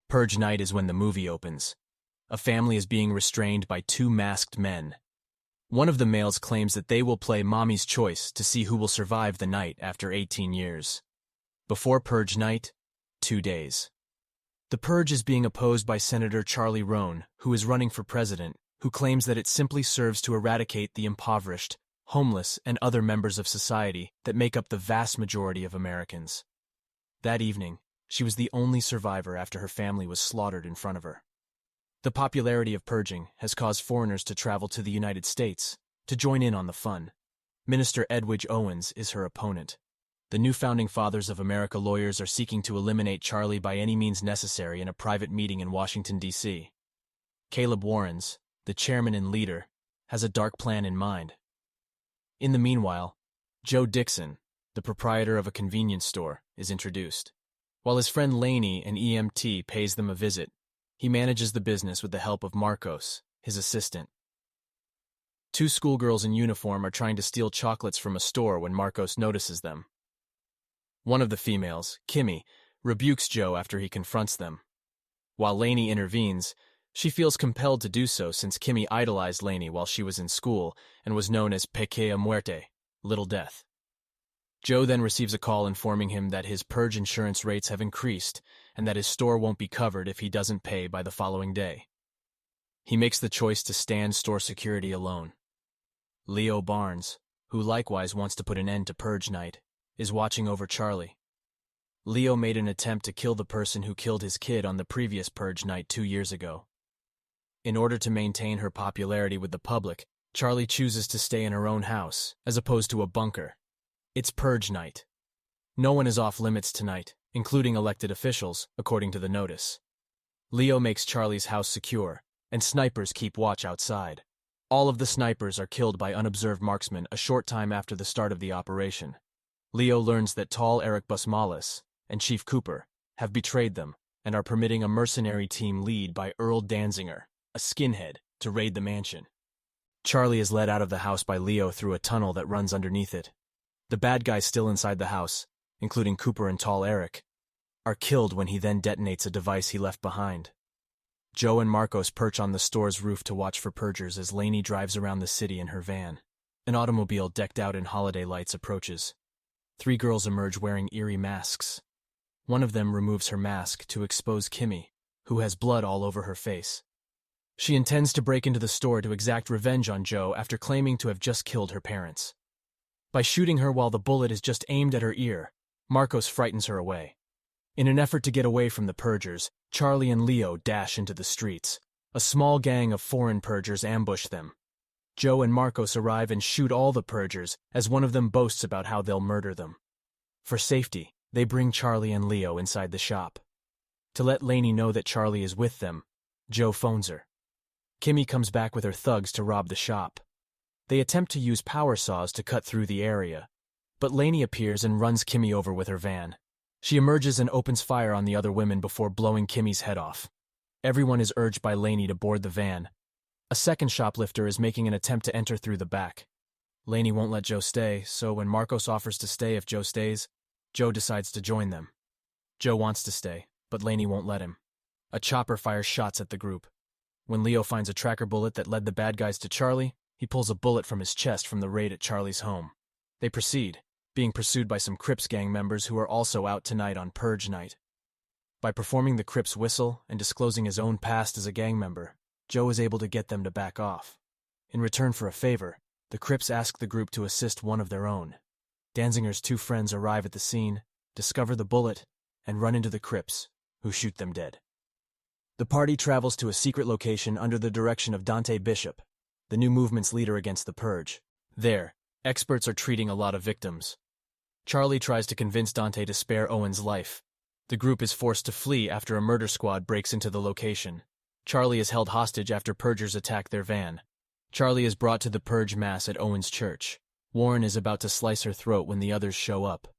Purge night is when the movie opens. A family is being restrained by two masked men. One of the males claims that they will play Mommy's Choice to see who will survive the night after 18 years. Before Purge night, 2 days. The Purge is being opposed by Senator Charlie Roan, who is running for president, who claims that it simply serves to eradicate the impoverished, homeless, and other members of society that make up the vast majority of Americans. That evening, she was the only survivor after her family was slaughtered in front of her. The popularity of purging has caused foreigners to travel to the United States to join in on the fun. Minister Edwidge Owens is her opponent. The new Founding Fathers of America lawyers are seeking to eliminate Charlie by any means necessary in a private meeting in Washington, D.C. Caleb Warrens, the chairman and leader, has a dark plan in mind. In the meanwhile, Joe Dixon, the proprietor of a convenience store, is introduced. While his friend Laney, an EMT, pays them a visit, he manages the business with the help of Marcos, his assistant. Two schoolgirls in uniform are trying to steal chocolates from a store when Marcos notices them. One of the females, Kimmy, rebukes Joe after he confronts them. While Laney intervenes, she feels compelled to do so since Kimmy idolized Laney while she was in school and was known as Pequeña Muerte, Little Death. Joe then receives a call informing him that his purge insurance rates have increased and that his store won't be covered if he doesn't pay by the following day. He makes the choice to stand store security alone. Leo Barnes, who likewise wants to put an end to purge night, is watching over Charlie. Leo made an attempt to kill the person who killed his kid on the previous purge night 2 years ago. In order to maintain her popularity with the public, Charlie chooses to stay in her own house, as opposed to a bunker. It's purge night. No one is off limits tonight, including elected officials, according to the notice. Leo makes Charlie's house secure, and snipers keep watch outside. All of the snipers are killed by unobserved marksmen a short time after the start of the operation. Leo learns that Tall Eric Busmalis and Chief Cooper have betrayed them and are permitting a mercenary team led by Earl Danziger, a skinhead, to raid the mansion. Charlie is led out of the house by Leo through a tunnel that runs underneath it. The bad guys still inside the house, including Cooper and Tall Eric, are killed when he then detonates a device he left behind. Joe and Marcos perch on the store's roof to watch for purgers as Laney drives around the city in her van. An automobile decked out in holiday lights approaches. 3 girls emerge wearing eerie masks. One of them removes her mask to expose Kimmy, who has blood all over her face. She intends to break into the store to exact revenge on Joe after claiming to have just killed her parents. By shooting her while the bullet is just aimed at her ear, Marcos frightens her away. In an effort to get away from the purgers, Charlie and Leo dash into the streets. A small gang of foreign purgers ambush them. Joe and Marcos arrive and shoot all the purgers as one of them boasts about how they'll murder them. For safety, they bring Charlie and Leo inside the shop. To let Laney know that Charlie is with them, Joe phones her. Kimmy comes back with her thugs to rob the shop. They attempt to use power saws to cut through the area, but Laney appears and runs Kimmy over with her van. She emerges and opens fire on the other women before blowing Kimmy's head off. Everyone is urged by Laney to board the van. A second shoplifter is making an attempt to enter through the back. Laney won't let Joe stay, so when Marcos offers to stay if Joe stays, Joe decides to join them. Joe wants to stay, but Laney won't let him. A chopper fires shots at the group. When Leo finds a tracker bullet that led the bad guys to Charlie, he pulls a bullet from his chest from the raid at Charlie's home. They proceed, being pursued by some Crips gang members who are also out tonight on Purge night. By performing the Crips whistle and disclosing his own past as a gang member, Joe is able to get them to back off. In return for a favor, the Crips ask the group to assist one of their own. Danziger's 2 friends arrive at the scene, discover the bullet, and run into the Crips, who shoot them dead. The party travels to a secret location under the direction of Dante Bishop, the new movement's leader against the Purge. There, experts are treating a lot of victims. Charlie tries to convince Dante to spare Owen's life. The group is forced to flee after a murder squad breaks into the location. Charlie is held hostage after Purgers attack their van. Charlie is brought to the Purge Mass at Owen's church. Warren is about to slice her throat when the others show up.